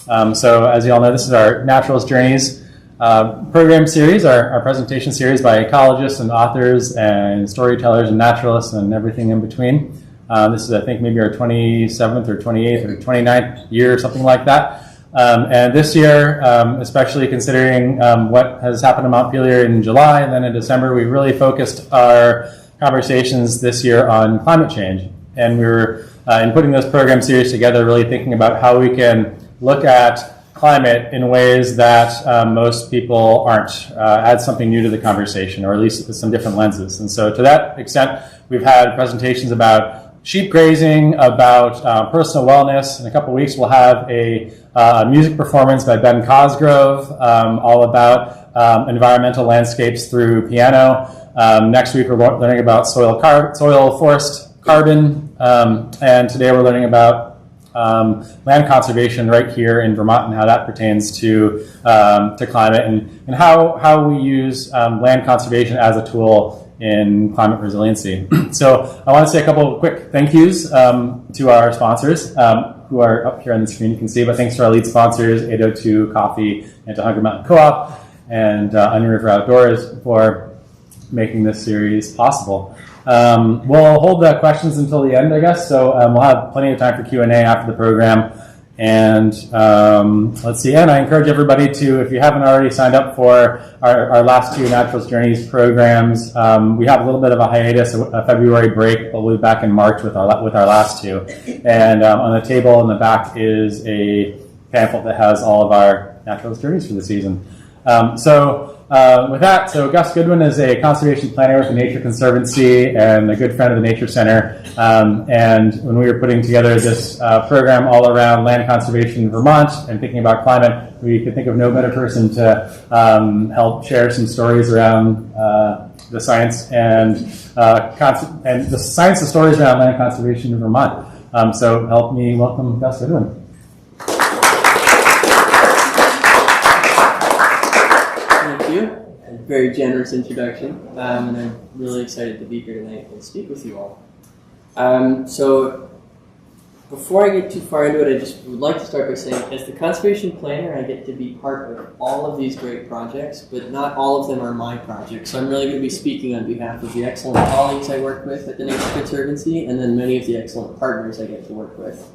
So as you all know, this is our Naturalist Journeys program series, our presentation series by ecologists and authors and storytellers and naturalists and everything in between. This is, I think, maybe our 27th or 28th or 29th year or something like that. And this year, especially considering what has happened in Montpelier in July and then in December, we really focused our conversations this year on climate change. And we were, in putting this program series together, really thinking about how we can look at climate in ways that most people aren't, add something new to the conversation, or at least some different lenses. And so to that extent, we've had presentations about sheep grazing, about personal wellness. In a couple of weeks, we'll have a music performance by Ben Cosgrove, all about environmental landscapes through piano. Next week, we're learning about soil, forest, carbon, and today we're learning about land conservation right here in Vermont and how that pertains to climate and how we use land conservation as a tool in climate resiliency. So I want to say a couple of quick thank yous to our sponsors who are up here on the screen, you can see, but thanks to our lead sponsors, 802 Coffee and to Hunger Mountain Co-op and Onion River Outdoors for making this series possible. We'll hold the questions until the end, I guess, so we'll have plenty of time for Q&A after the program. And let's see, and I encourage everybody to, if you haven't already signed up for our last two Naturalist Journeys programs, we have a little bit of a hiatus, a February break, but we'll be back in March with our last two. And on the table in the back is a pamphlet that has all of our Naturalist Journeys for the season. With that, so Gus Goodwin is a conservation planner with the Nature Conservancy and a good friend of the Nature Center. And when we were putting together this program all around land conservation in Vermont and thinking about climate, we could think of no better person to help share some stories around the science and the science and stories around land conservation in Vermont. So help me welcome Gus Goodwin. Very generous introduction, and I'm really excited to be here tonight and speak with you all. So before I get too far into it, I just would like to start by saying, as the conservation planner, I get to be part of all of these great projects, but not all of them are my projects. So I'm really going to be speaking on behalf of the excellent colleagues I work with at the Nature Conservancy, and then many of the excellent partners I get to work with.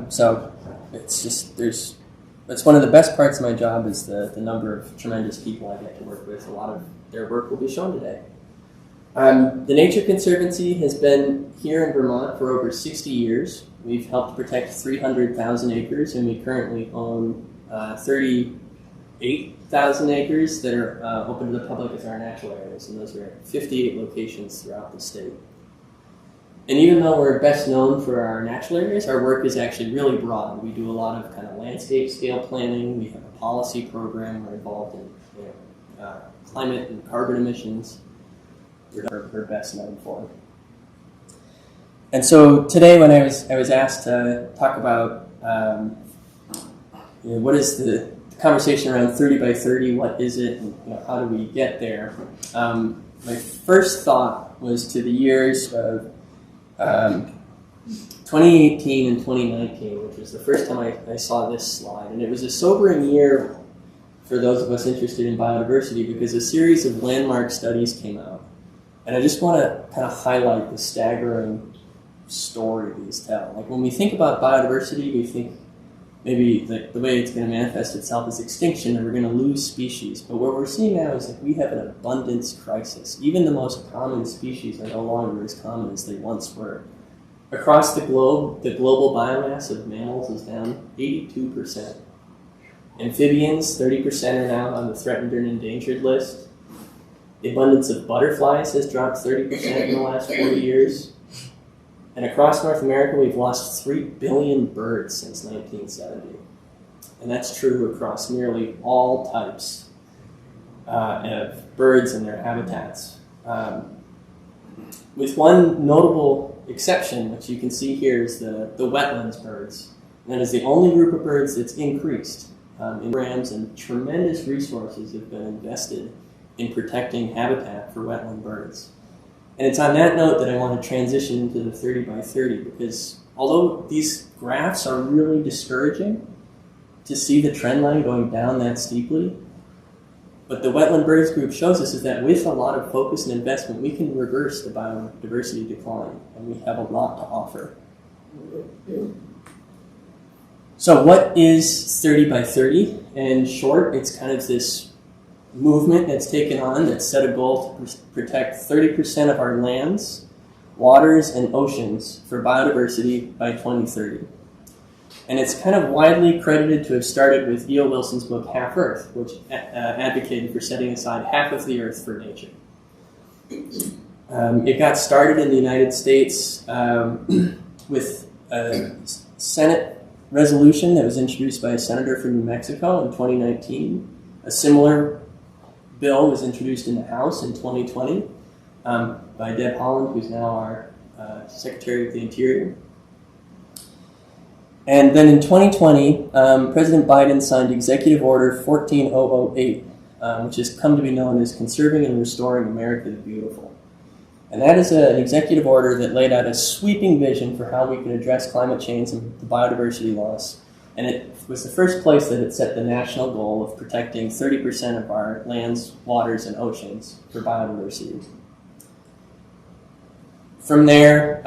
So it's just, it's one of the best parts of my job is the number of tremendous people I get to work with. A lot of their work will be shown today. The Nature Conservancy has been here in Vermont for over 60 years. We've helped protect 300,000 acres, and we currently own 38,000 acres that are open to the public as our natural areas, and those are at 58 locations throughout the state. And even though we're best known for our natural areas, our work is actually really broad. We do a lot of kind of landscape scale planning. We have a policy program. We're involved in climate and carbon emissions. We're best known for. And so today, when I was asked to talk about what is the conversation around 30 by 30, what is it, and how do we get there? My first thought was to the years of 2018 and 2019, which was the first time I saw this slide. And it was a sobering year for those of us interested in biodiversity because a series of landmark studies came out. And I just want to kind of highlight the staggering story these tell. Like when we think about biodiversity, we think maybe the way it's going to manifest itself is extinction and we're going to lose species. But what we're seeing now is that we have an abundance crisis. Even the most common species are no longer as common as they once were. Across the globe, the global biomass of mammals is down 82%. Amphibians, 30% are now on the threatened and endangered list. The abundance of butterflies has dropped 30% in the last 40 years. And across North America, we've lost 3 billion birds since 1970. And that's true across nearly all types of birds and their habitats. With one notable exception, which you can see here, is the wetlands birds. And that is the only group of birds that's increased. In programs and tremendous resources have been invested in protecting habitat for wetland birds. And it's on that note that I want to transition into the 30 by 30, because although these graphs are really discouraging to see the trend line going down that steeply. But the Wetland Birds Group shows us is that with a lot of focus and investment, we can reverse the biodiversity decline, and we have a lot to offer. So what is 30 by 30? In short, it's kind of this movement that's taken on that set a goal to protect 30% of our lands, waters, and oceans for biodiversity by 2030. And it's kind of widely credited to have started with E.O. Wilson's book Half Earth, which advocated for setting aside half of the earth for nature. It got started in the United States with a Senate resolution that was introduced by a senator from New Mexico in 2019. A similar bill was introduced in the House in 2020 by Deb Haaland, who's now our Secretary of the Interior. And then in 2020, President Biden signed Executive Order 14008, which has come to be known as Conserving and Restoring America the Beautiful. And that is an executive order that laid out a sweeping vision for how we can address climate change and the biodiversity loss. And it was the first place that it set the national goal of protecting 30% of our lands, waters, and oceans for biodiversity. From there,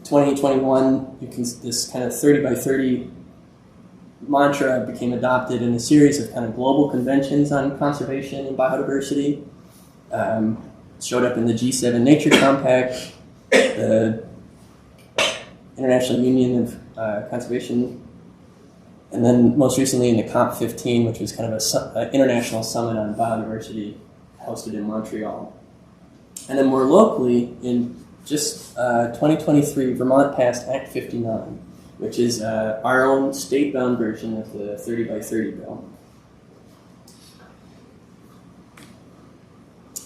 2021, this kind of 30 by 30 mantra became adopted in a series of kind of global conventions on conservation and biodiversity. Showed up in the G7 Nature Compact, the International Union of Conservation, and then most recently in the COP15, which was kind of an international summit on biodiversity hosted in Montreal. And then more locally, in just 2023, Vermont passed Act 59, which is our own state-bound version of the 30 by 30 bill.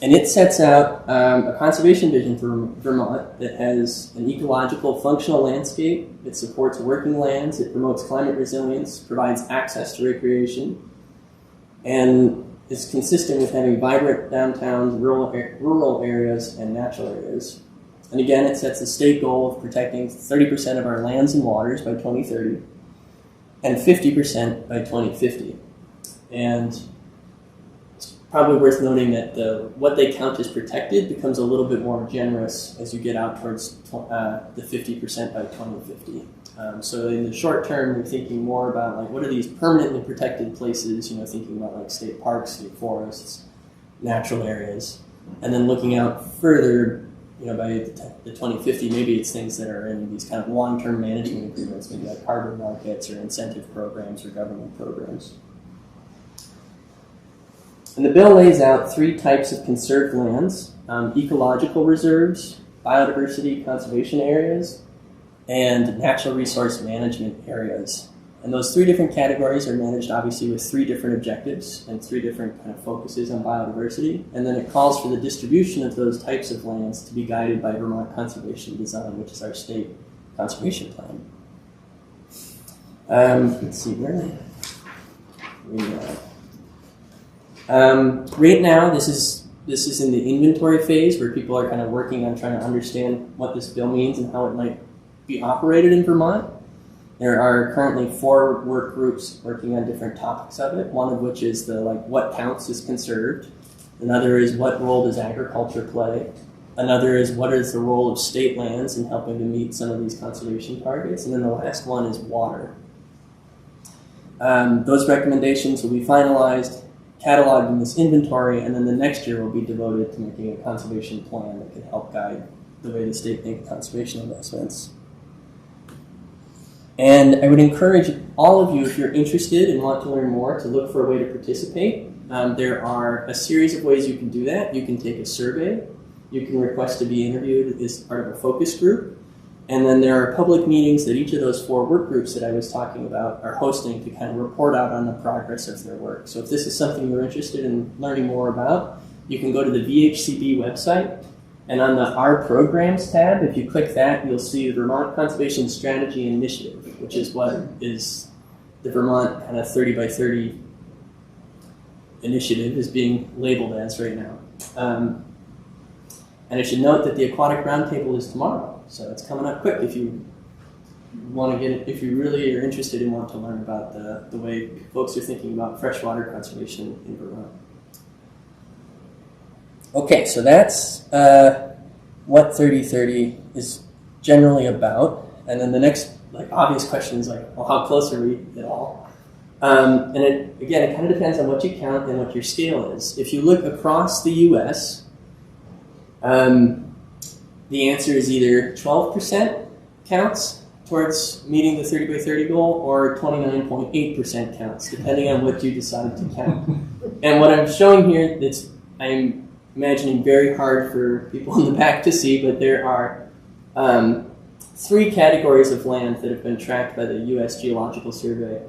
And it sets out a conservation vision for Vermont that has an ecological functional landscape, it supports working lands, it promotes climate resilience, provides access to recreation, and is consistent with having vibrant downtowns, rural areas, and natural areas. And again, it sets a state goal of protecting 30% of our lands and waters by 2030 and 50% by 2050. And it's probably worth noting that what they count as protected becomes a little bit more generous as you get out towards the 50% by 2050. So in the short term, we're thinking more about like what are these permanently protected places, thinking about like state parks, state forests, natural areas. And then looking out further, by the 2050, maybe it's things that are in these kind of long-term management agreements, maybe like carbon markets or incentive programs or government programs. And the bill lays out 3 types of conserved lands: ecological reserves, biodiversity conservation areas, and natural resource management areas. And those 3 different categories are managed obviously with 3 different objectives and 3 different kind of focuses on biodiversity. And then it calls for the distribution of those types of lands to be guided by Vermont Conservation Design, which is our state conservation plan. Let's see, where are we? Right now, this is in the inventory phase where people are kind of working on trying to understand what this bill means and how it might be operated in Vermont. There are currently 4 work groups working on different topics of it, one of which is what counts as conserved. Another is what role does agriculture play. Another is what is the role of state lands in helping to meet some of these conservation targets. And then the last one is water. Those recommendations will be finalized, cataloged in this inventory, and then the next year will be devoted to making a conservation plan that can help guide the way the state makes conservation investments. And I would encourage all of you, if you're interested and want to learn more, to look for a way to participate. There are a series of ways you can do that. You can take a survey. You can request to be interviewed as part of a focus group. And then there are public meetings that each of those 4 work groups that I was talking about are hosting to kind of report out on the progress of their work. So if this is something you're interested in learning more about, you can go to the VHCB website. And on the Our Programs tab, if you click that, you'll see the Vermont Conservation Strategy Initiative, which is what is the Vermont kind of 30 by 30 initiative is being labeled as right now. And I should note that the Aquatic Roundtable is tomorrow, so it's coming up quick if you want to get it, if you really are interested and want to learn about the way folks are thinking about freshwater conservation in Vermont. Okay, so that's what 3030 is generally about. And then the next obvious question is well, how close are we at all? And it kind of depends on what you count and what your scale is. If you look across the U.S., the answer is either 12% counts towards meeting the 30 by 30 goal or 29.8% counts, depending on what you decide to count. And what I'm showing here, I'm imagining very hard for people in the back to see, but there are 3 categories of land that have been tracked by the U.S. Geological Survey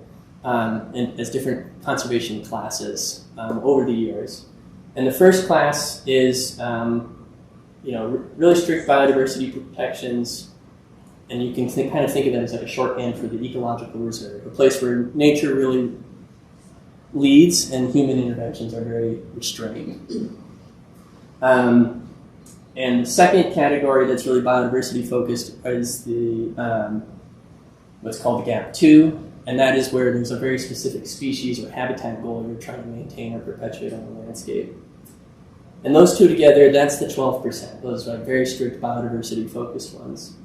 as different conservation classes over the years. And the first class is really strict biodiversity protections, and you can kind of think of that as a shorthand for the ecological reserve, a place where nature really leads and human interventions are very restrained. And the second category that's really biodiversity focused is the what's called the GAP 2, and that is where there's a very specific species or habitat goal you're trying to maintain or perpetuate on the landscape. And those two together, that's the 12%. Those are very strict biodiversity-focused ones.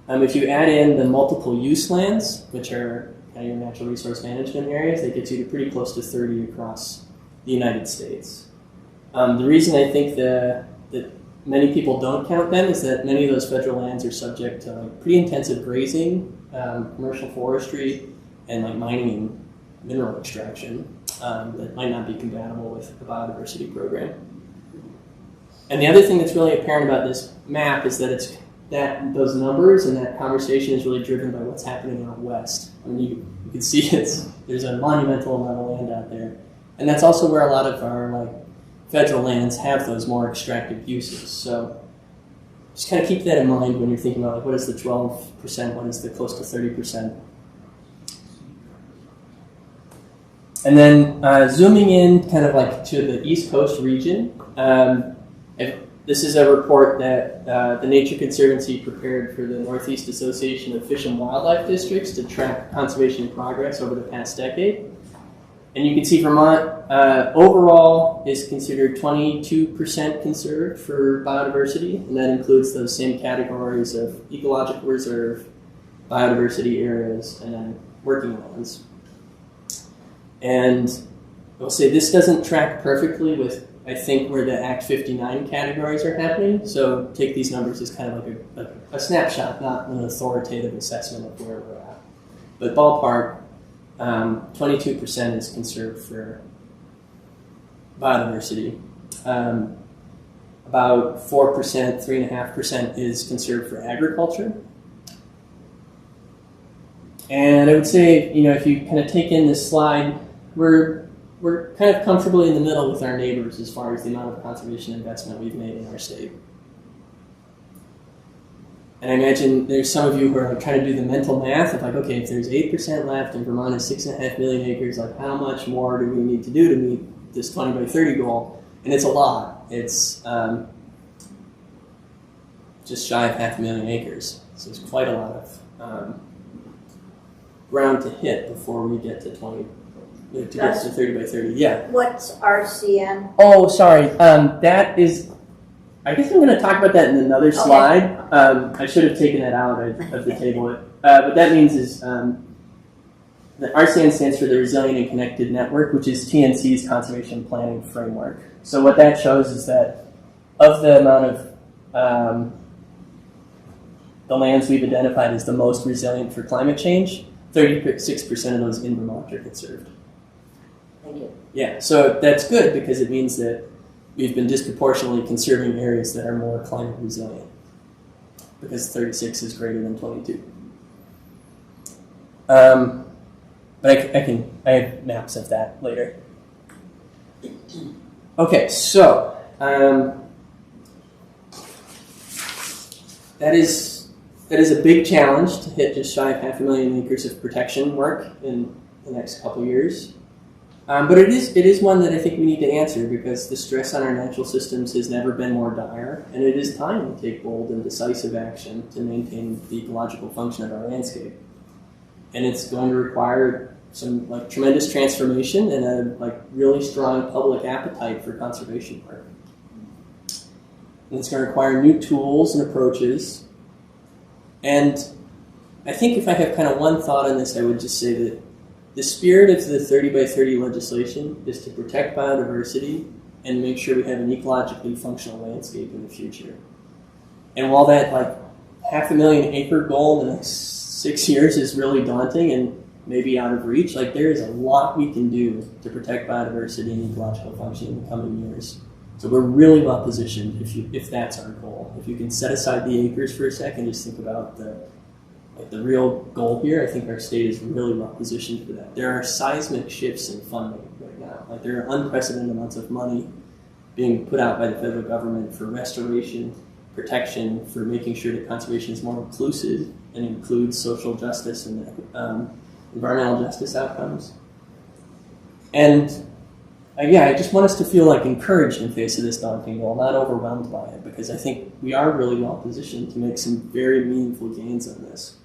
If you add in the multiple use lands, which are kind of your natural resource management areas, that gets you to pretty close to 30 across the United States. The reason I think that many people don't count them is that many of those federal lands are subject to pretty intensive grazing, commercial forestry, and mining and mineral extraction that might not be compatible with the biodiversity program. And the other thing that's really apparent about this map is that those numbers and that conversation is really driven by what's happening out west. I mean, you can see there's a monumental amount of land out there, and that's also where a lot of our federal lands have those more extractive uses. So just kind of keep that in mind when you're thinking about what is the 12%, what is the close to 30%. And then zooming in kind of to the East Coast region, this is a report that the Nature Conservancy prepared for the Northeast Association of Fish and Wildlife Districts to track conservation progress over the past decade. And you can see Vermont overall is considered 22% conserved for biodiversity, and that includes those same categories of ecological reserve, biodiversity areas, and then working lands. And I'll say this doesn't track perfectly with, I think, where the Act 59 categories are happening. So take these numbers as kind of a snapshot, not an authoritative assessment of where we're at. But ballpark, 22% is conserved for biodiversity. About 4%, 3.5% is conserved for agriculture. And I would say, if you kind of take in this slide, we're kind of comfortably in the middle with our neighbors as far as the amount of conservation investment we've made in our state. And I imagine there's some of you who are trying to do the mental math of okay, if there's 8% left and Vermont is 6.5 million acres, how much more do we need to do to meet this 20 by 30 goal? And it's a lot. It's just shy of 500,000 acres. So it's quite a lot of ground to hit before we get to 30 by 30. Yeah. What's RCN? Oh, sorry. That is. I guess I'm going to talk about that in another slide. I should have taken that out of the table. What that means is the RCN stands for the Resilient and Connected Network, which is TNC's conservation planning framework. So what that shows is that of the amount of the lands we've identified as the most resilient for climate change, 36% of those in Vermont are conserved. Thank you. Yeah, so that's good because it means that we've been disproportionately conserving areas that are more climate resilient because 36 is greater than 22. But I have maps of that later. Okay, so that is a big challenge to hit just shy of 500,000 acres of protection work in the next couple years. But it is one that I think we need to answer because the stress on our natural systems has never been more dire, and it is time to take bold and decisive action to maintain the ecological function of our landscape. And it's going to require some tremendous transformation and a really strong public appetite for conservation work. And it's going to require new tools and approaches. And I think if I have kind of one thought on this, I would just say that the spirit of the 30 by 30 legislation is to protect biodiversity and make sure we have an ecologically functional landscape in the future. And while that 500,000 acre goal in the next 6 years is really daunting and maybe out of reach, there is a lot we can do to protect biodiversity and ecological function in the coming years. So we're really well positioned if that's our goal. If you can set aside the acres for a second, just think about the real goal here. I think our state is really well positioned for that. There are seismic shifts in funding right now. There are unprecedented amounts of money being put out by the federal government for restoration, protection, for making sure that conservation is more inclusive and includes social justice and environmental justice outcomes. And I just want us to feel encouraged in face of this daunting goal, not overwhelmed by it, because I think we are really well positioned to make some very meaningful gains on this.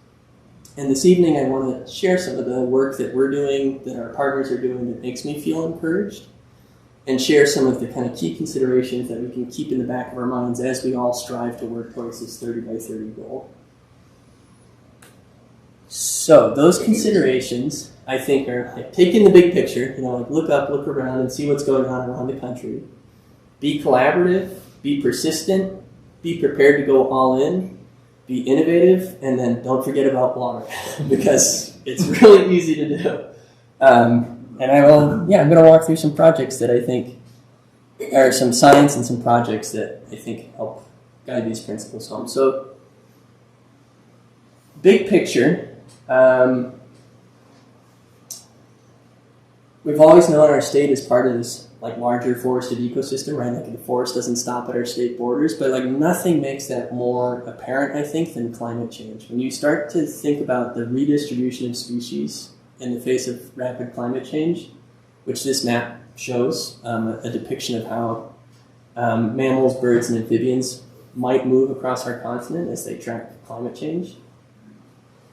And this evening I want to share some of the work that we're doing, that our partners are doing, that makes me feel encouraged, and share some of the kind of key considerations that we can keep in the back of our minds as we all strive to work towards this 30 by 30 goal. So those considerations, I think, are take in the big picture, look up, look around, and see what's going on around the country. Be collaborative, be persistent, be prepared to go all in, be innovative, and then don't forget about water, because it's really easy to do. And I'm going to walk through some projects that I think are some science and some projects that I think help guide these principles home. So, big picture. We've always known our state is part of this larger forested ecosystem, right? The forest doesn't stop at our state borders, but nothing makes that more apparent, I think, than climate change. When you start to think about the redistribution of species in the face of rapid climate change, which this map shows, a depiction of how mammals, birds, and amphibians might move across our continent as they track climate change,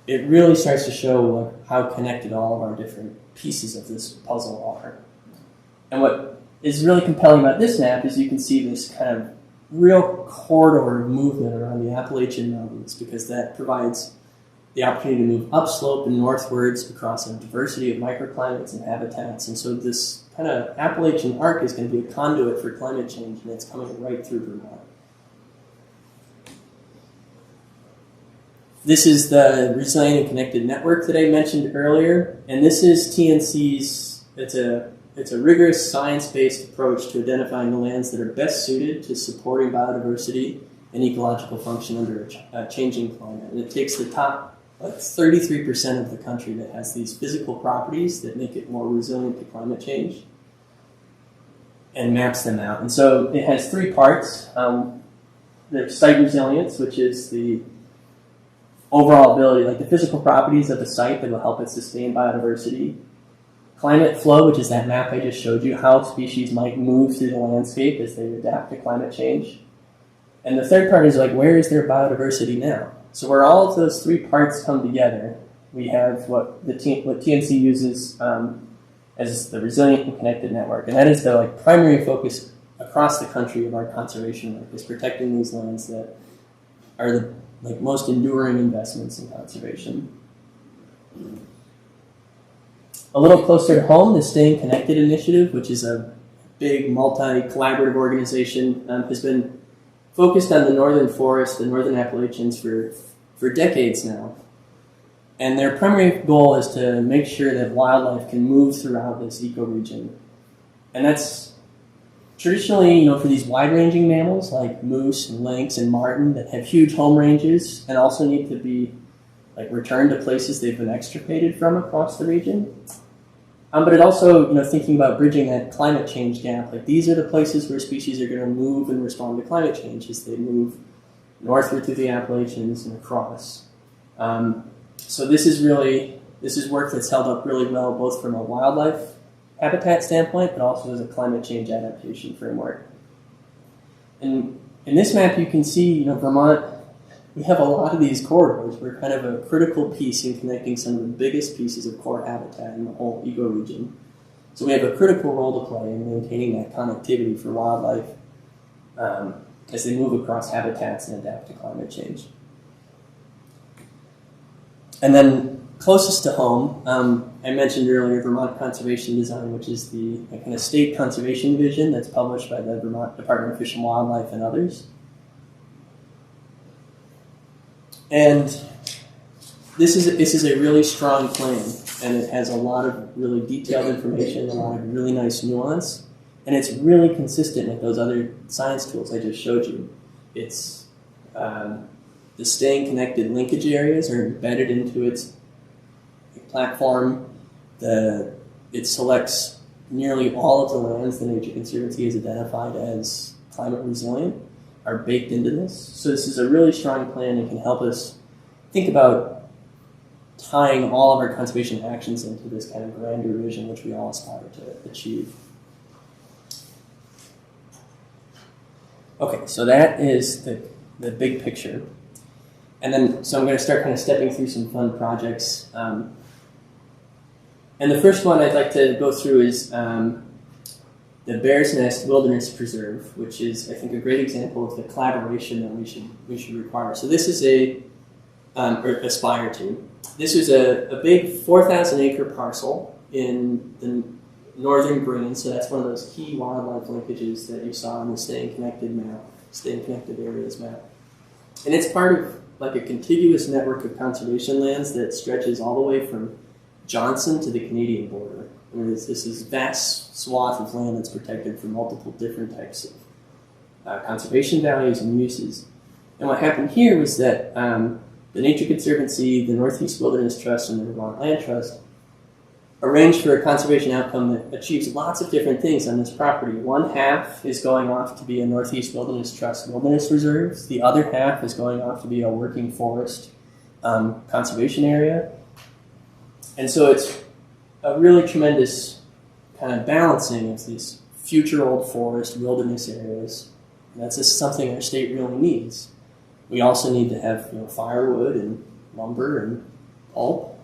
it really starts to show how connected all of our different pieces of this puzzle are. And what is really compelling about this map is you can see this kind of real corridor of movement around the Appalachian Mountains, because that provides the opportunity to move upslope and northwards across a diversity of microclimates and habitats. And so this kind of Appalachian arc is going to be a conduit for climate change, and it's coming right through Vermont. This is the Resilient and Connected Network that I mentioned earlier, and this is TNC's, it's a rigorous science-based approach to identifying the lands that are best suited to supporting biodiversity and ecological function under a changing climate. And it takes the top 33% of the country that has these physical properties that make it more resilient to climate change and maps them out. And so it has three parts. There's site resilience, which is the overall ability, the physical properties of the site that will help it sustain biodiversity. Climate flow, which is that map I just showed you, how species might move through the landscape as they adapt to climate change. And the third part is where is their biodiversity now? So where all of those three parts come together, we have what TNC uses as the Resilient and Connected Network. And that is the primary focus across the country of our conservation work, is protecting these lands that are the most enduring investments in conservation. A little closer to home, the Staying Connected Initiative, which is a big multi-collaborative organization, has been focused on the northern forest, the northern Appalachians for decades now. And their primary goal is to make sure that wildlife can move throughout this ecoregion. And that's traditionally, for these wide-ranging mammals like moose and lynx and marten that have huge home ranges and also need to be returned to places they've been extirpated from across the region. But it also, thinking about bridging that climate change gap, these are the places where species are going to move and respond to climate change as they move northward through the Appalachians and across. So this is work that's held up really well, both from a wildlife habitat standpoint, but also as a climate change adaptation framework. And in this map, you can see, Vermont, we have a lot of these corridors. We're kind of a critical piece in connecting some of the biggest pieces of core habitat in the whole ecoregion. So we have a critical role to play in maintaining that connectivity for wildlife as they move across habitats and adapt to climate change. And then closest to home, I mentioned earlier Vermont Conservation Design, which is the kind of state conservation vision that's published by the Vermont Department of Fish and Wildlife and others. And this is a really strong plan, and it has a lot of really detailed information, a lot of really nice nuance, and it's really consistent with those other science tools I just showed you. It's the staying connected linkage areas are embedded into its platform. It selects nearly all of the lands the Nature Conservancy has identified as climate resilient are baked into this. So this is a really strong plan that can help us think about tying all of our conservation actions into this kind of grander vision which we all aspire to achieve. Okay, so that is the big picture. And then, so I'm going to start kind of stepping through some fun projects. And the first one I'd like to go through is the Bear's Nest Wilderness Preserve, which is, I think, a great example of the collaboration that we should require. So this is or aspire to. This is a big 4,000 acre parcel in the northern green, so that's one of those key wildlife linkages that you saw in the Staying Connected map, Staying Connected Areas map. And it's part of like a contiguous network of conservation lands that stretches all the way from Johnson to the Canadian border. I mean, this is vast swath of land that's protected from multiple different types of conservation values and uses. And what happened here was that the Nature Conservancy, the Northeast Wilderness Trust, and the Vermont Land Trust arranged for a conservation outcome that achieves lots of different things on this property. One half is going off to be a Northeast Wilderness Trust wilderness reserve. The other half is going off to be a working forest conservation area. And so it's a really tremendous kind of balancing of these future old forest wilderness areas. And that's just something our state really needs. We also need to have firewood and lumber and pulp.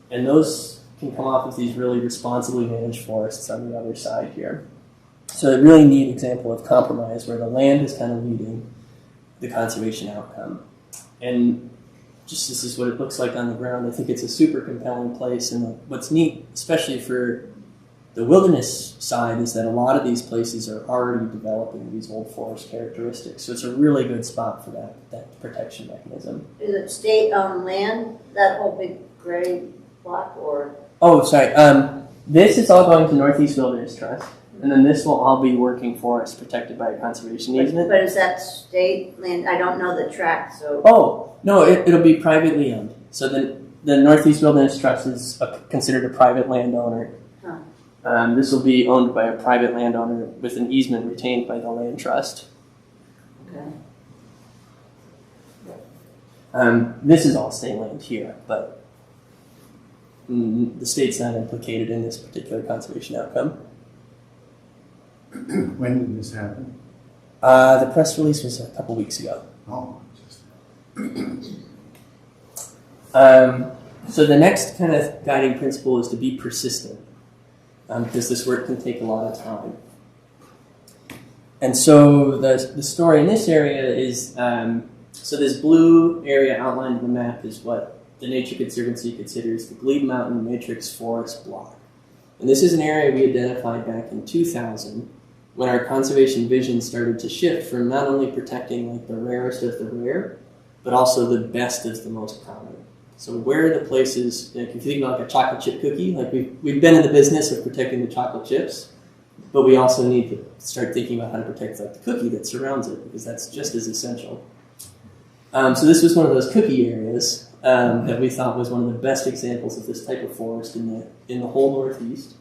And those can come off of these really responsibly managed forests on the other side here. So a really neat example of compromise where the land is kind of leading the conservation outcome. And just this is what it looks like on the ground. I think it's a super compelling place. And what's neat, especially for the wilderness side, is that a lot of these places are already developing these old forest characteristics. So it's a really good spot for that protection mechanism. Is it state-owned land, that whole big gray block, or? Oh, sorry. This is all going to Northeast Wilderness Trust, and then this will all be working forest protected by a conservation easement. But is that state land? I don't know the track, so. Oh, no, it'll be privately owned. So the Northeast Wilderness Trust is considered a private landowner. Huh. This will be owned by a private landowner with an easement retained by the land trust. Okay. This is all state land here, but the state's not implicated in this particular conservation outcome. When did this happen? The press release was a couple weeks ago. Oh, just. So the next kind of guiding principle is to be persistent, because this work can take a lot of time. And so the story in this area is, so this blue area outlined in the map is what the Nature Conservancy considers the Glebe Mountain Matrix Forest Block. And this is an area we identified back in 2000 when our conservation vision started to shift from not only protecting like the rarest of the rare, but also the best of the most common. So where are the places, if you think about like a chocolate chip cookie, like we've been in the business of protecting the chocolate chips, but we also need to start thinking about how to protect like the cookie that surrounds it, because that's just as essential. So this was one of those cookie areas that we thought was one of the best examples of this type of forest in the whole Northeast.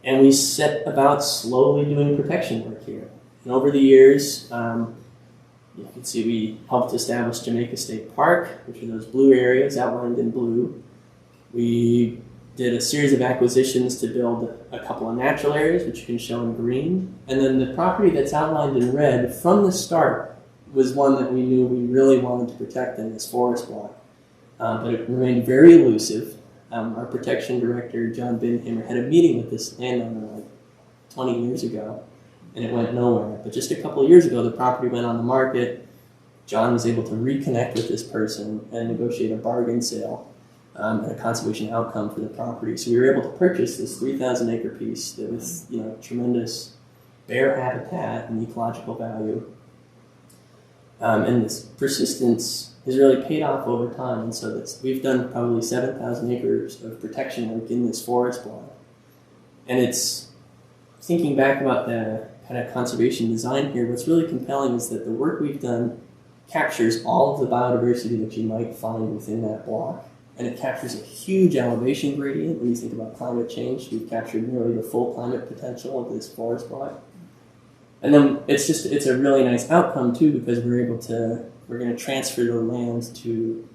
And we set about slowly doing protection work here. And over the years, you can see we helped establish Jamaica State Park, which are those blue areas outlined in blue. We did a series of acquisitions to build a couple of natural areas, which you can show in green. And then the property that's outlined in red from the start was one that we knew we really wanted to protect in this forest block. But it remained very elusive. Our protection director, John Binhammer, had a meeting with this landowner like 20 years ago, and it went nowhere. But just a couple of years ago, the property went on the market. John was able to reconnect with this person and negotiate a bargain sale and a conservation outcome for the property. So we were able to purchase this 3,000 acre piece that was, tremendous bear habitat and ecological value. And this persistence has really paid off over time. And so we've done probably 7,000 acres of protection work in this forest block. And it's thinking back about the kind of conservation design here, what's really compelling is that the work we've done captures all of the biodiversity that you might find within that block. And it captures a huge elevation gradient. When you think about climate change, we've captured nearly the full climate potential of this forest block. And then it's a really nice outcome too, because we're going to transfer the land to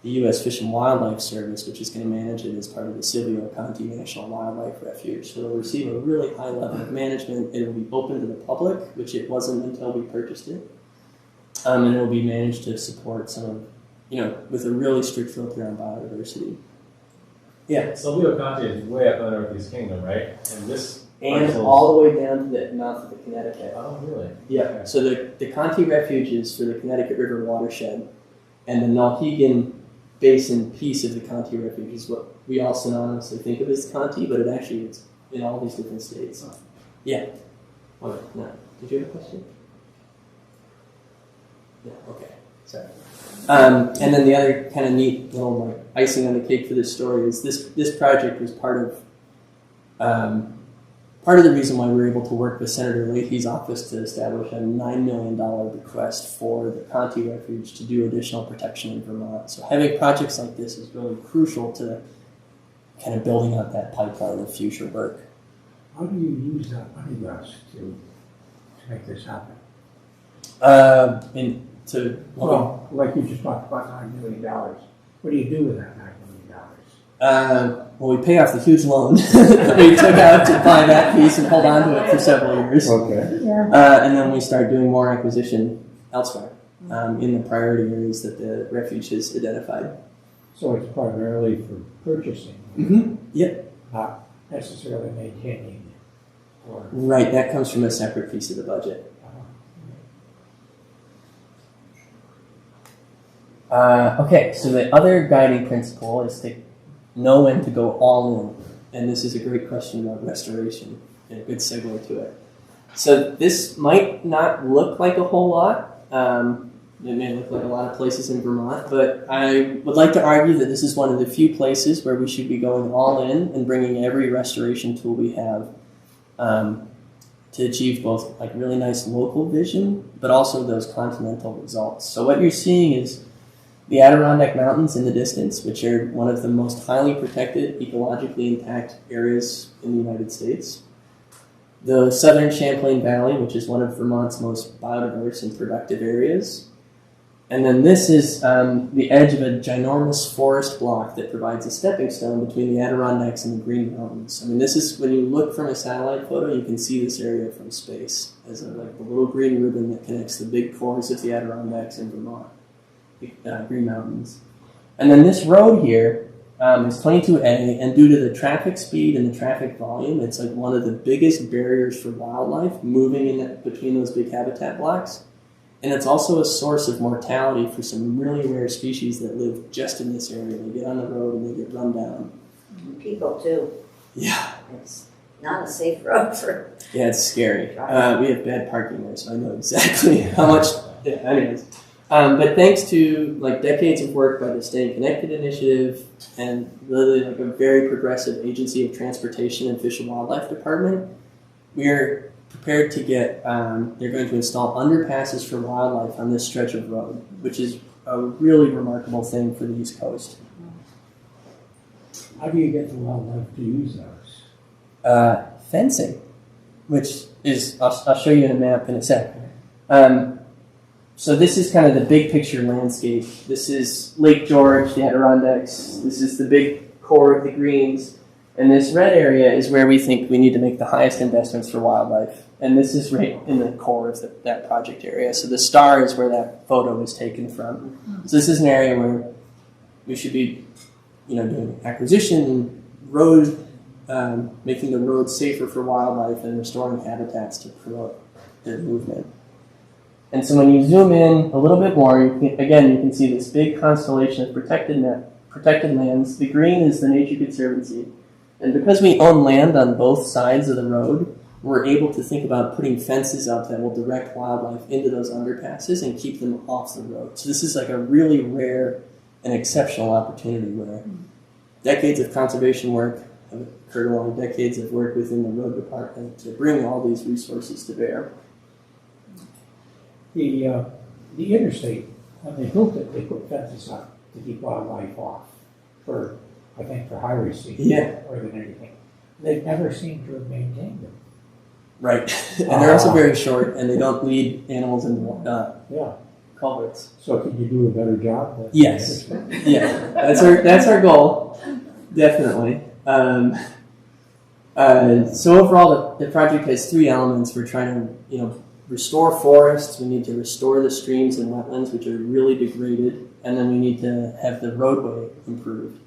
the U.S. Fish and Wildlife Service, which is going to manage it as part of the Silvio Conti National Wildlife Refuge. So it'll receive a really high level of management. It'll be open to the public, which it wasn't until we purchased it. And it'll be managed to support some of, with a really strict filter on biodiversity. Yeah. Silvio Conti is way up in the Northeast Kingdom, right? And all the way down to the mouth of the Connecticut. Oh, really? Yeah. Okay. So the Conti Refuge is for the Connecticut River watershed, and the Nalhegan Basin piece of the Conti Refuge is what we all synonymously think of as Conti, but it actually is in all these different states. Yeah. All right. No. Did you have a question? Yeah. Okay. Sorry. And then the other kind of neat little icing on the cake for this story is this project was part of the reason why we were able to work with Senator Leahy's office to establish a $9 million bequest for the Conti Refuge to do additional protection in Vermont. So having projects like this is really crucial to kind of building out that pipeline of future work. How do you use that money, Russ, to make this happen? Like you just talked about $9 million. What do you do with that $9 million? Well, we pay off the huge loan that we took out to buy that piece and hold on to it for several years. Okay. Yeah. And then we start doing more acquisition elsewhere in the priority areas that the refuge has identified. So it's primarily for purchasing, Mm-hmm. Yep. not necessarily maintaining or... Right, that comes from a separate piece of the budget. Okay, so the other guiding principle is to know when to go all in. And this is a great question about restoration and a good segue to it. So this might not look like a whole lot. It may look like a lot of places in Vermont, but I would like to argue that this is one of the few places where we should be going all in and bringing every restoration tool we have to achieve both really nice local vision, but also those continental results. So what you're seeing is the Adirondack Mountains in the distance, which are one of the most highly protected, ecologically intact areas in the United States. The southern Champlain Valley, which is one of Vermont's most biodiverse and productive areas. And then this is the edge of a ginormous forest block that provides a stepping stone between the Adirondacks and the Green Mountains. I mean, this is, when you look from a satellite photo, you can see this area from space as the little green ribbon that connects the big cores of the Adirondacks in Vermont. Green Mountains. And then this road here is 22A, and due to the traffic speed and the traffic volume, it's one of the biggest barriers for wildlife moving in between those big habitat blocks. And it's also a source of mortality for some really rare species that live just in this area. They get on the road and they get run down. People too. Yeah. It's not a safe road for... Yeah, it's scary. We have bad parking there, so I know exactly how much... Yeah, anyways. But thanks to decades of work by the Staying Connected Initiative and really a very progressive agency of transportation and Fish and Wildlife Department, we're prepared to get, they're going to install underpasses for wildlife on this stretch of road, which is a really remarkable thing for the East Coast. How do you get the wildlife to use those? Fencing, which is, I'll show you in a map in a sec. So this is kind of the big picture landscape. This is Lake George, the Adirondacks. This is the big core of the greens. And this red area is where we think we need to make the highest investments for wildlife. And this is right in the core of that project area. So the star is where that photo was taken from. So this is an area where we should be, doing acquisition, road, making the roads safer for wildlife, and restoring habitats to promote their movement. And so when you zoom in a little bit more, you can see this big constellation of protected lands. The green is the Nature Conservancy. And because we own land on both sides of the road, we're able to think about putting fences up that will direct wildlife into those underpasses and keep them off the road. So this is like a really rare and exceptional opportunity where decades of conservation work have occurred along decades of work within the road department to bring all these resources to bear. The interstate, when they built it, they put fences up to keep wildlife off for highway safety more than anything. They've never seemed to have maintained them. Right. And they're also very short, and they don't lead animals into culverts. So can you do a better job? Yes. Yeah. That's our goal. Definitely. So overall, the project has three elements. We're trying to, restore forests. We need to restore the streams and wetlands, which are really degraded, and then we need to have the roadway improved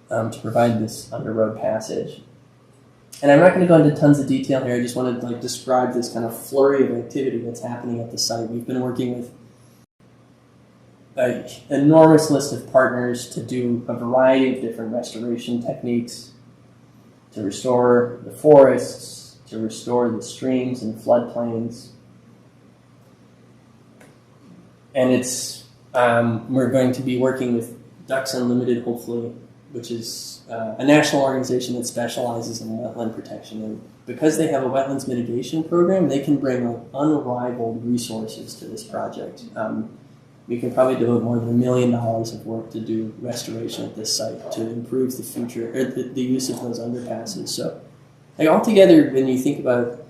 to provide this under-road passage. And I'm not going to go into tons of detail here. I just want to describe this kind of flurry of activity that's happening at the site. We've been working with an enormous list of partners to do a variety of different restoration techniques to restore the forests, to restore the streams and floodplains. And we're going to be working with Ducks Unlimited, hopefully, which is a national organization that specializes in wetland protection. And because they have a wetlands mitigation program, they can bring unrivaled resources to this project. We can probably devote more than $1 million of work to do restoration at this site to improve the future, or the use of those underpasses. So, altogether, when you think about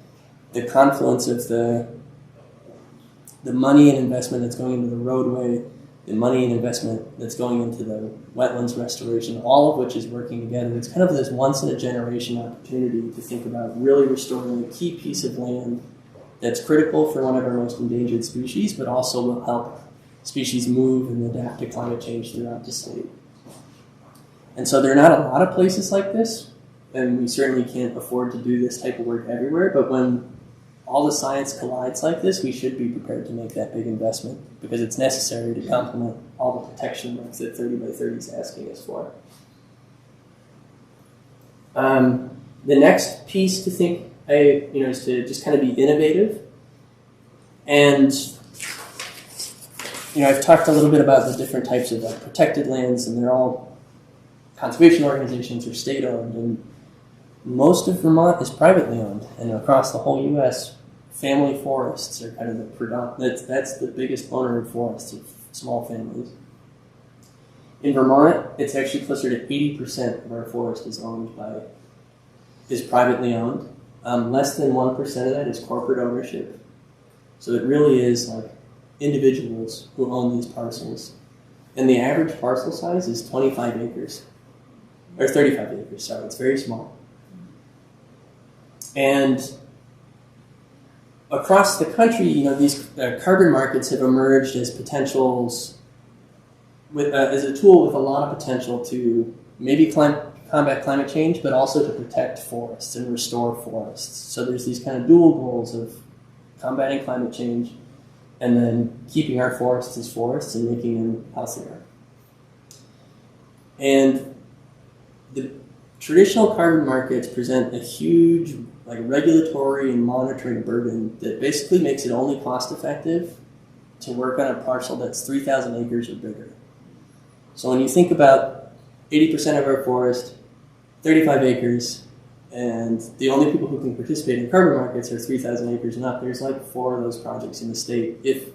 the confluence of the money and investment that's going into the roadway, the money and investment that's going into the wetlands restoration, all of which is working together, it's kind of this once-in-a-generation opportunity to think about really restoring a key piece of land that's critical for one of our most endangered species, but also will help species move and adapt to climate change throughout the state. And so there are not a lot of places like this, and we certainly can't afford to do this type of work everywhere, but when all the science collides like this, we should be prepared to make that big investment because it's necessary to complement all the protection work that 30 by 30 is asking us for. The next piece to think is to just kind of be innovative. And I've talked a little bit about the different types of protected lands, and they're all conservation organizations or state-owned. And most of Vermont is privately owned, and across the whole U.S., family forests are kind of the predominant. That's the biggest owner of forests of small families. In Vermont, it's actually closer to 80% of our forest is privately owned. Less than 1% of that is corporate ownership. So it really is like individuals who own these parcels. And the average parcel size is 25 acres. Or 35 acres, sorry, it's very small. And across the country, these carbon markets have emerged as potentials, as a tool with a lot of potential to maybe combat climate change, but also to protect forests and restore forests. So there's these kind of dual goals of combating climate change and then keeping our forests as forests and making them healthier. And the traditional carbon markets present a huge regulatory and monitoring burden that basically makes it only cost effective to work on a parcel that's 3,000 acres or bigger. So when you think about 80% of our forest, 35 acres, and the only people who can participate in carbon markets are 3,000 acres and up, there's 4 of those projects in the state, if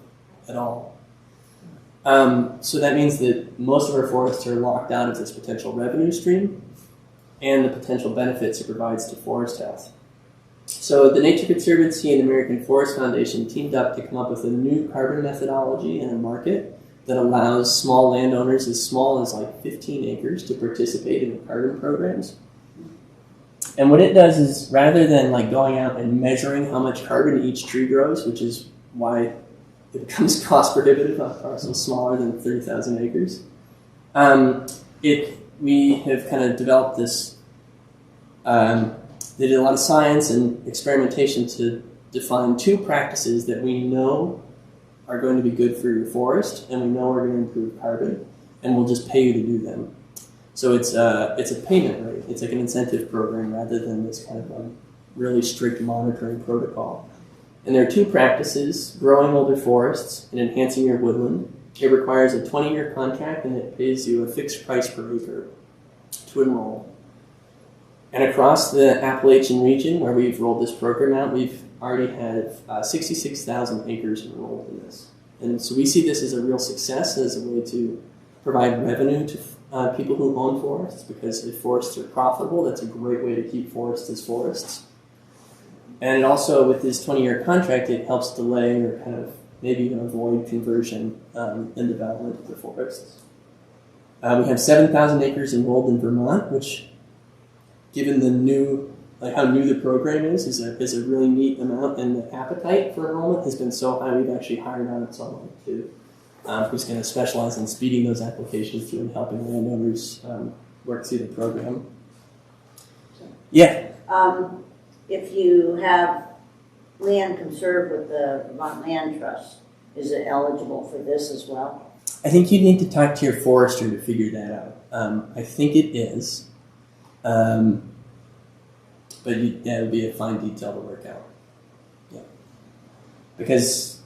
at all. So that means that most of our forests are locked out of this potential revenue stream and the potential benefits it provides to forest health. So the Nature Conservancy and American Forest Foundation teamed up to come up with a new carbon methodology and a market that allows small landowners as small as like 15 acres to participate in the carbon programs. And what it does is, rather than like going out and measuring how much carbon each tree grows, which is why it becomes cost prohibitive on parcels smaller than 30,000 acres, we have kind of developed this. They did a lot of science and experimentation to define 2 practices that we know are going to be good for your forest, and we know are going to improve carbon, and we'll just pay you to do them. So it's a payment rate. It's like an incentive program rather than this kind of really strict monitoring protocol. And there are 2 practices: growing older forests and enhancing your woodland. It requires a 20-year contract, and it pays you a fixed price per acre to enroll. And across the Appalachian region, where we've rolled this program out, we've already had 66,000 acres enrolled in this. And so we see this as a real success, as a way to provide revenue to people who own forests, because if forests are profitable, that's a great way to keep forests as forests. And it also, with this 20-year contract, it helps delay or kind of maybe even avoid conversion and development of the forests. We have 7,000 acres enrolled in Vermont, which, given the new, like how new the program is a really neat amount, and the appetite for enrollment has been so high, we've actually hired out someone who's going to specialize in speeding those applications through and helping landowners work through the program. Yeah. If you have land conserved with the Vermont Land Trust, is it eligible for this as well? I think you need to talk to your forester to figure that out. I think it is. But it would be a fine detail to work out. Yeah. Because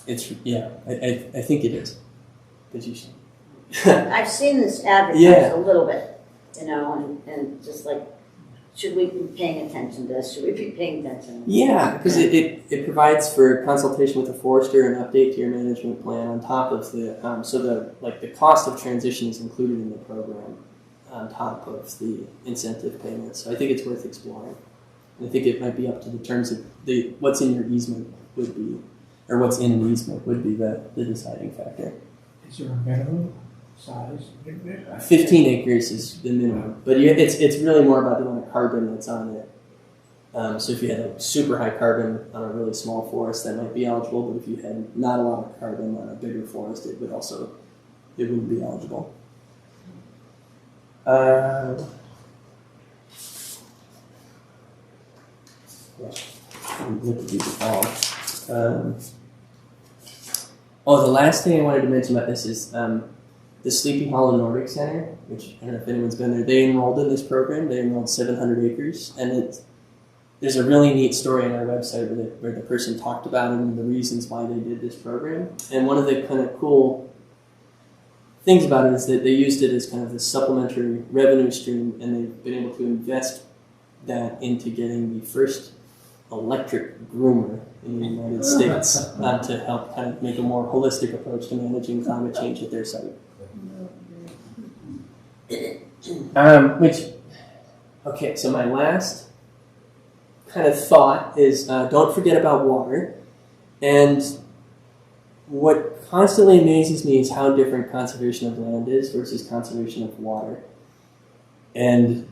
I think it is. But you should. I've seen this advertised a little bit, and just like, should we be paying attention to this? Should we be paying attention? Yeah, because it provides for consultation with the forester and update to your management plan on top of the the cost of transition is included in the program on top of the incentive payments. So I think it's worth exploring. And I think it might be up to the terms of what's in your easement would be, or what's in an easement would be the deciding factor. Is there a minimum size? 15 acres is the minimum, but it's really more about the amount of carbon that's on it. So if you had a super high carbon on a really small forest, that might be eligible, but if you had not a lot of carbon on a bigger forest, it wouldn't be eligible. Look at these all. The last thing I wanted to mention about this is the Sleepy Hollow Nordic Center, which I don't know if anyone's been there. They enrolled in this program. They enrolled 700 acres, and there's a really neat story on our website where the person talked about it and the reasons why they did this program. And one of the kind of cool things about it is that they used it as kind of this supplementary revenue stream, and they've been able to invest that into getting the first electric groomer in the United States to help kind of make a more holistic approach to managing climate change at their site. So my last kind of thought is don't forget about water. And what constantly amazes me is how different conservation of land is versus conservation of water. And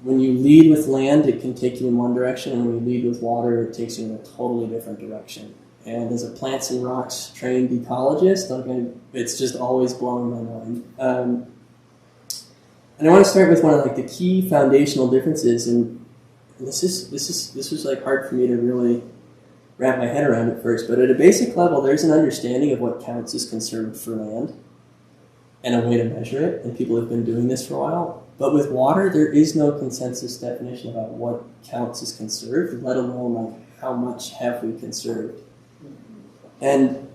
when you lead with land, it can take you in one direction, and when you lead with water, it takes you in a totally different direction. And as a plants and rocks trained ecologist, it's just always blowing my mind. And I want to start with one of the key foundational differences, and this was hard for me to really wrap my head around at first. But at a basic level, there's an understanding of what counts as conserved for land, and a way to measure it. And people have been doing this for a while. But with water, there is no consensus definition about what counts as conserved, let alone how much have we conserved. And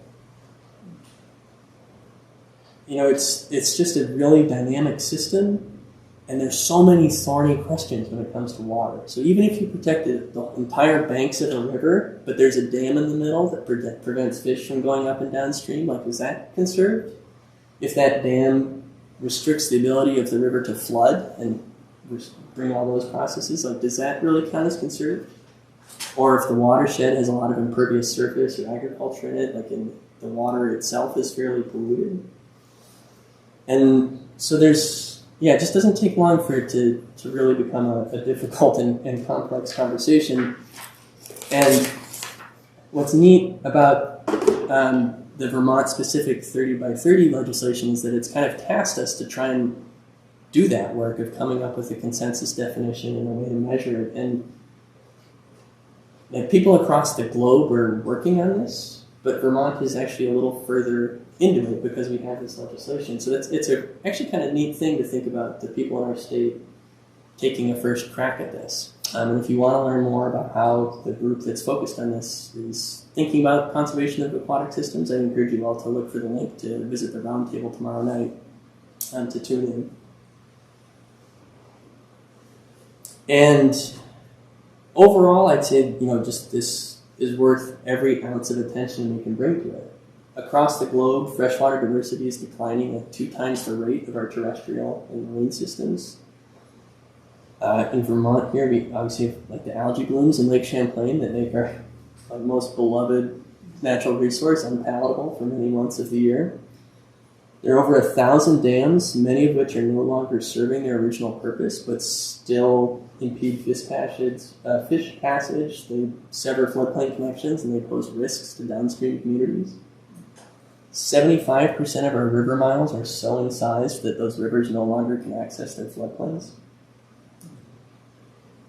it's just a really dynamic system, and there's so many thorny questions when it comes to water. So even if you protected the entire banks of a river, but there's a dam in the middle that prevents fish from going up and downstream, is that conserved? If that dam restricts the ability of the river to flood and bring all those processes, does that really count as conserved? Or if the watershed has a lot of impervious surface or agriculture in it, like in the water itself is fairly polluted. And so there's, it just doesn't take long for it to really become a difficult and complex conversation. And what's neat about the Vermont-specific 30 by 30 legislation is that it's kind of tasked us to try and do that work of coming up with a consensus definition and a way to measure it. And people across the globe are working on this, but Vermont is actually a little further into it because we have this legislation. So it's actually kind of neat thing to think about the people in our state taking a first crack at this. And if you want to learn more about how the group that's focused on this is thinking about conservation of aquatic systems, I encourage you all to look for the link to visit the roundtable tomorrow night to tune in. And overall, I'd say, just this is worth every ounce of attention we can bring to it. Across the globe, freshwater diversity is declining at 2 times the rate of our terrestrial and marine systems. In Vermont here, we obviously have like the algae blooms in Lake Champlain that make our most beloved natural resource unpalatable for many months of the year. There are over 1,000 dams, many of which are no longer serving their original purpose, but still impede fish passage. They sever floodplain connections, and they pose risks to downstream communities. 75% of our river miles are so incised that those rivers no longer can access their floodplains.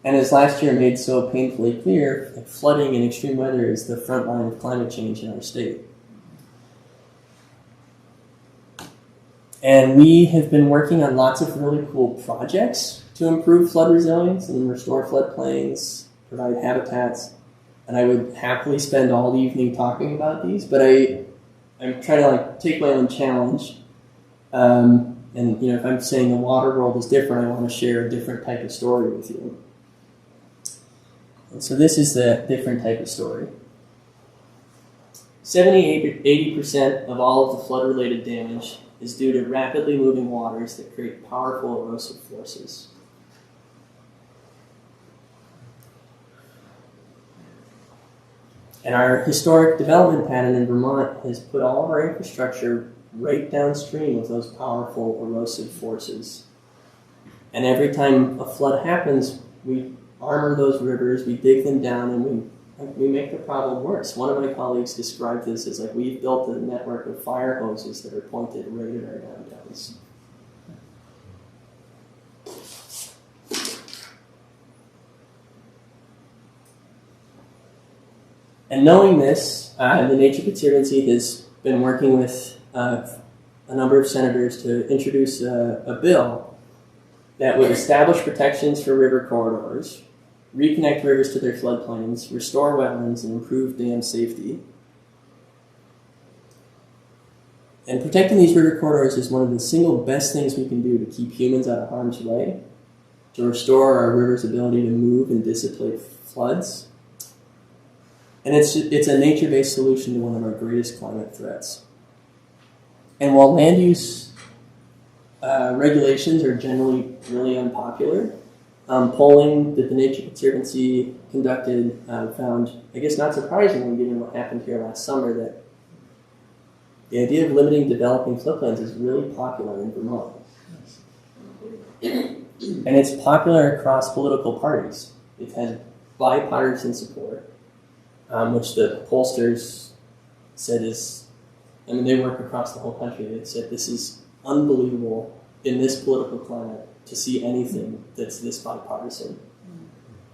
And as last year made so painfully clear, flooding and extreme weather is the front line of climate change in our state. And we have been working on lots of really cool projects to improve flood resilience and restore floodplains, provide habitats. And I would happily spend all the evening talking about these, but I'm trying to take my own challenge. And if I'm saying the water world is different, I want to share a different type of story with you. And so this is the different type of story. 70-80% of all of the flood-related damage is due to rapidly moving waters that create powerful erosive forces. And our historic development pattern in Vermont has put all of our infrastructure right downstream of those powerful erosive forces. And every time a flood happens, we armor those rivers, we dig them down, and we make the problem worse. One of my colleagues described this as we've built a network of fire hoses that are pointed right at our downtowns. And knowing this, the Nature Conservancy has been working with a number of senators to introduce a bill that would establish protections for river corridors, reconnect rivers to their floodplains, restore wetlands, and improve dam safety. And protecting these river corridors is one of the single best things we can do to keep humans out of harm's way, to restore our rivers' ability to move and dissipate floods. And it's a nature-based solution to one of our greatest climate threats. And while land use regulations are generally really unpopular, polling that the Nature Conservancy conducted found, I guess not surprisingly given what happened here last summer, that the idea of limiting developing floodplains is really popular in Vermont. And it's popular across political parties. It has bipartisan support, which the pollsters said they work across the whole country. They said this is unbelievable in this political climate to see anything that's this bipartisan.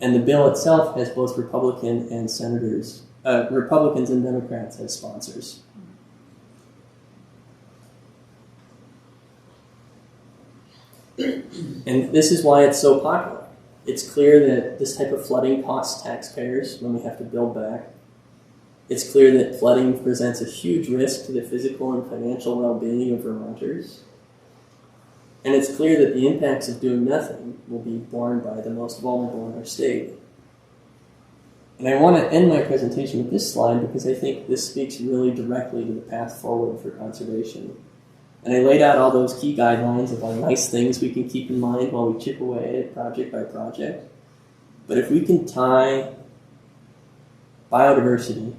And the bill itself has both Republicans and Democrats as sponsors. And this is why it's so popular. It's clear that this type of flooding costs taxpayers when we have to build back. It's clear that flooding presents a huge risk to the physical and financial well-being of Vermonters. And it's clear that the impacts of doing nothing will be borne by the most vulnerable in our state. And I want to end my presentation with this slide because I think this speaks really directly to the path forward for conservation. And I laid out all those key guidelines of all nice things we can keep in mind while we chip away at it project by project. But if we can tie biodiversity,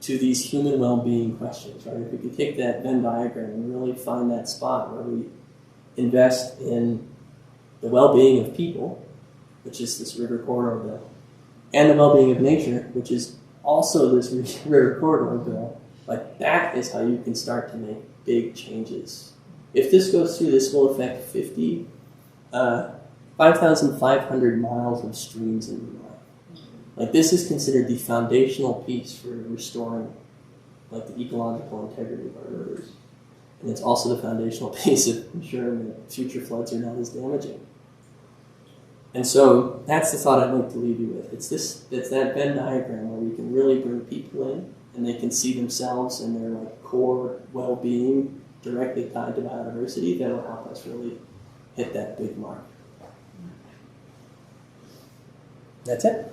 to these human well-being questions, right? If we could take that Venn diagram and really find that spot where we invest in the well-being of people, which is this river corridor bill, and the well-being of nature, which is also this river corridor bill, like that is how you can start to make big changes. If this goes through, this will affect 5,500 miles of streams in Vermont. Like this is considered the foundational piece for restoring like the ecological integrity of our rivers. And it's also the foundational piece of ensuring that future floods are not as damaging. And so that's the thought I'd like to leave you with. It's that Venn diagram where we can really bring people in and they can see themselves and their like core well-being directly tied to biodiversity that will help us really hit that big mark. That's it.